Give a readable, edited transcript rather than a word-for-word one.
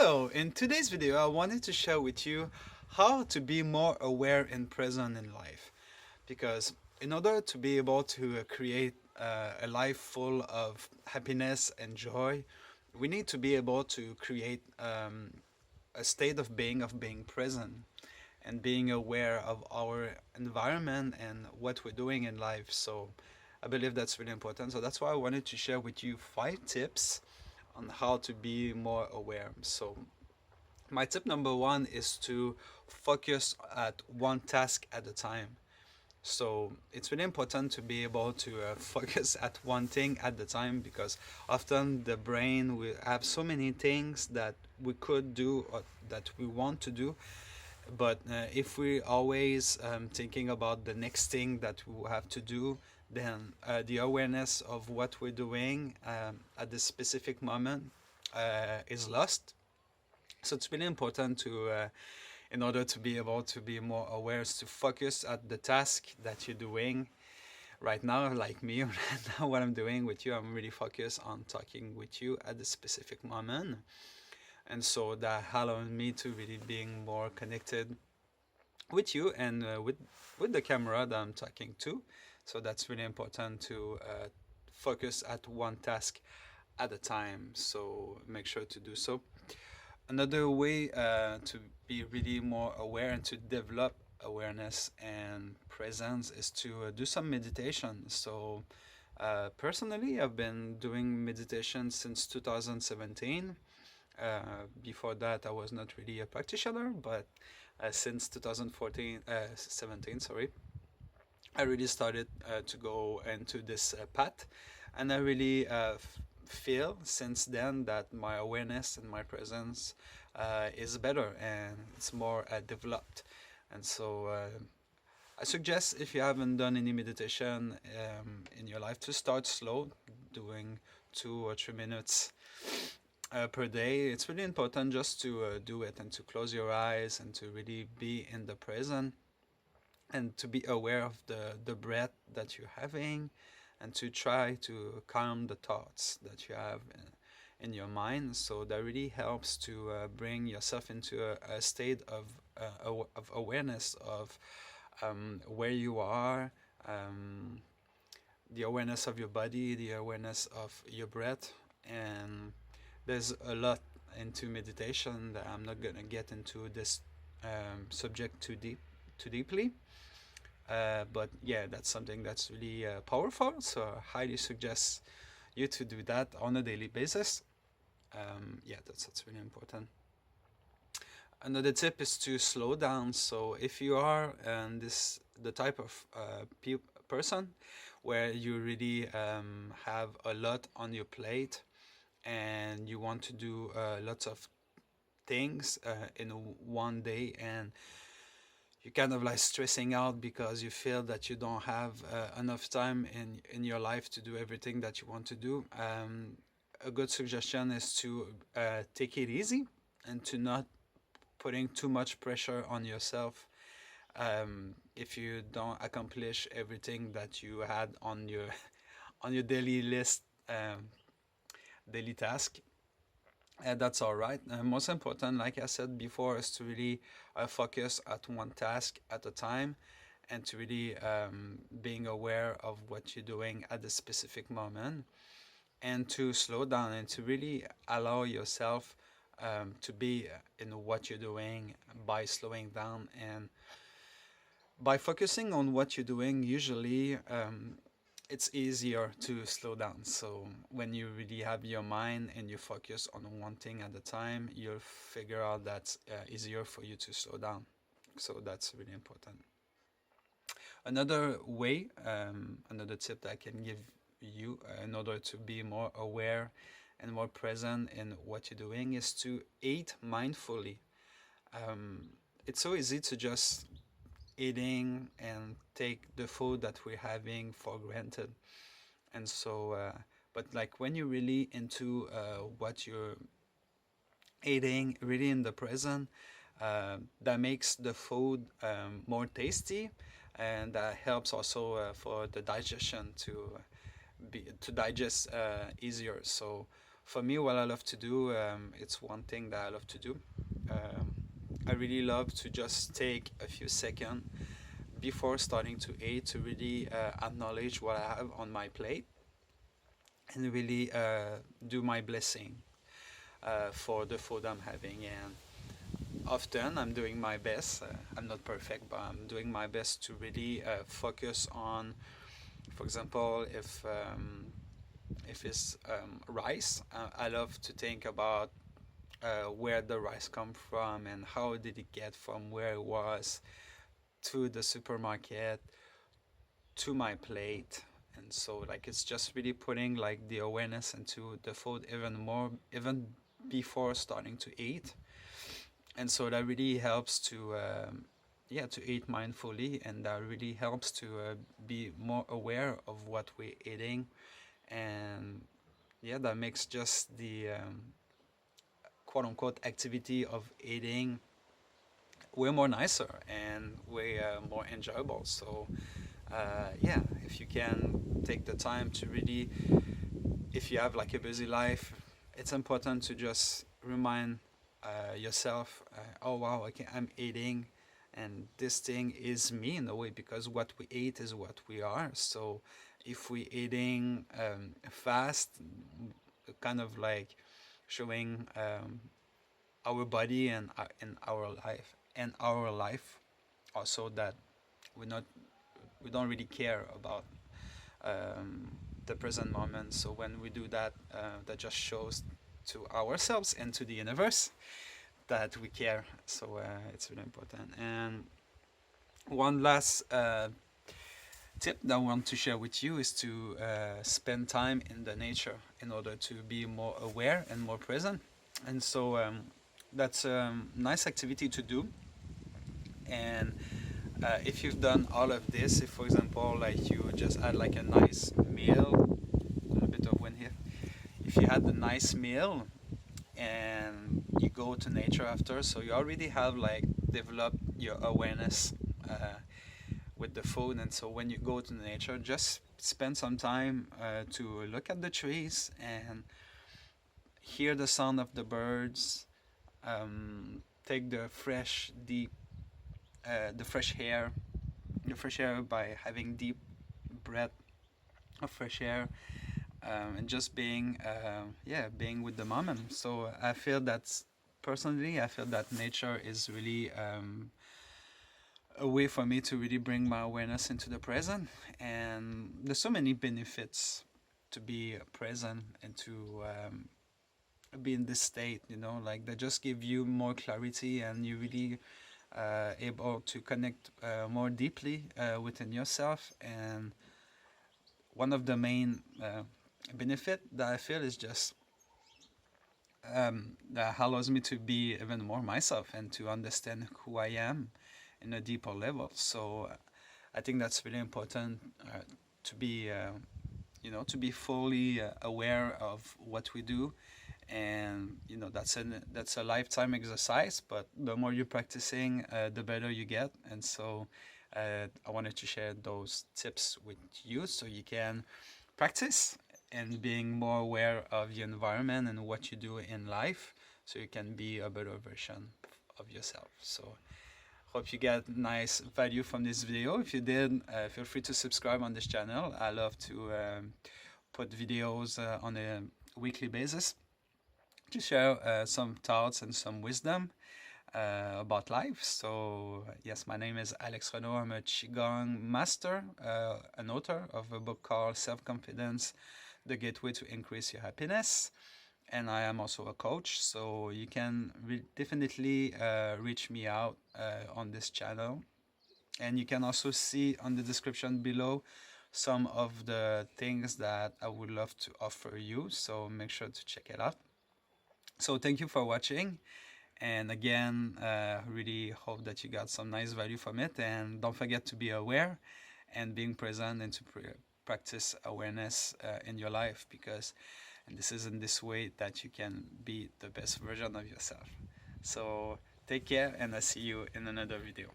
Hello, in today's video I wanted to share with you how to be more aware and present in life, because in order to be able to create a life full of happiness and joy, we need to be able to create a state of being present and being aware of our environment and what we're doing in life. So I believe that's really important. So that's why I wanted to share with you 5 tips on how to be more aware. So my tip number one is to focus at one task at a time. So it's really important to be able to focus at one thing at the time, because often the brain will have so many things that we could do or that we want to do, but if we always thinking about the next thing that we have to do, then the awareness of what we're doing at this specific moment is lost. So it's really important to, in order to be able to be more aware, is to focus at the task that you're doing right now. Like me, right now, what I'm doing with you, I'm really focused on talking with you at this specific moment. And so that allowed me to really being more connected with you and with the camera that I'm talking to. So that's really important to focus at one task at a time. So make sure to do so. Another way to be really more aware and to develop awareness and presence is to do some meditation. So personally, I've been doing meditation since 2017. Before that, I was not really a practitioner, but since 2014, 17, sorry, I really started to go into this path, and I really feel since then that my awareness and my presence is better and it's more developed. And so I suggest, if you haven't done any meditation in your life, to start slow, doing 2 or 3 minutes per day. It's really important just to do it and to close your eyes and to really be in the present and to be aware of the breath that you're having, and to try to calm the thoughts that you have in your mind. So that really helps to bring yourself into a state of awareness of where you are, the awareness of your body, the awareness of your breath. And there's a lot into meditation that I'm not gonna get into this subject too deeply. But yeah, that's something that's really powerful. So I highly suggest you to do that on a daily basis. Yeah, that's really important. Another tip is to slow down. So if you are the type of person where you really have a lot on your plate and you want to do lots of things in one day, and you're kind of like stressing out because you feel that you don't have enough time in your life to do everything that you want to do, a good suggestion is to take it easy and to not putting too much pressure on yourself if you don't accomplish everything that you had on your on your daily list, daily task. That's all right. Most important, like I said before, is to really focus at one task at a time, and to really being aware of what you're doing at the specific moment, and to slow down and to really allow yourself to be in what you're doing by slowing down and by focusing on what you're doing. Usually it's easier to slow down. So when you really have your mind and you focus on one thing at a time, you'll figure out that's easier for you to slow down. So that's really important. Another way, another tip that I can give you in order to be more aware and more present in what you're doing, is to eat mindfully. It's so easy to just eating and take the food that we're having for granted. And so but like when you're really into what you're eating, really in the present, that makes the food more tasty, and that helps also for the digestion to digest easier. So For me, what I love to do, it's one thing that I love to do. Um, I really love to just take a few seconds before starting to eat to really acknowledge what I have on my plate and really do my blessing for the food I'm having. And often I'm doing my best. I'm not perfect, but I'm doing my best to really focus on, for example, if it's rice, I love to think about where the rice come from and how did it get from where it was to the supermarket to my plate. And so like it's just really putting like the awareness into the food even more, even before starting to eat. And so that really helps to yeah, to eat mindfully, and that really helps to be more aware of what we're eating. And yeah, that makes just the quote unquote activity of eating way more nicer and way more enjoyable. So yeah, if you can take the time to really, if you have like a busy life, it's important to just remind yourself, oh wow, okay, I'm eating, and this thing is me in a way, because what we eat is what we are. So if we eating fast, kind of like showing our body and our life also that we're not, we don't really care about the present moment. So when we do that, that just shows to ourselves and to the universe that we care. So it's really important. And one last tip that I want to share with you is to spend time in the nature in order to be more aware and more present. And so that's a nice activity to do. And if you've done all of this, if for example like you just had like a nice meal, a bit of wind here, if you had a nice meal and you go to nature after, so you already have like developed your awareness with the food. And so when you go to nature, just spend some time to look at the trees and hear the sound of the birds, take the fresh deep the fresh air by having deep breath of fresh air, and just being yeah, being with the moment. So I feel that personally, I feel that nature is really a way for me to really bring my awareness into the present. And there's so many benefits to be present and to be in this state, you know, like they just give you more clarity, and you really able to connect more deeply within yourself. And one of the main benefit that I feel is just that allows me to be even more myself and to understand who I am in a deeper level. So I think that's really important to be, to be fully aware of what we do. And that's a lifetime exercise, but the more you're practicing, the better you get. And so I wanted to share those tips with you so you can practice and being more aware of your environment and what you do in life, so you can be a better version of yourself. So hope you get nice value from this video. If you did, feel free to subscribe on this channel. I love to put videos on a weekly basis to share some thoughts and some wisdom about life. So yes, my name is Alex Renaud. I'm a Qigong master, an author of a book called Self-Confidence, The Gateway to Increase Your Happiness. And I am also a coach, so you can definitely reach me out on this channel. And you can also see on the description below some of the things that I would love to offer you, so make sure to check it out. So thank you for watching, and again, really hope that you got some nice value from it. And don't forget to be aware and being present, and to practice awareness in your life, because this is in this way that you can be the best version of yourself. So take care, and I'll see you in another video.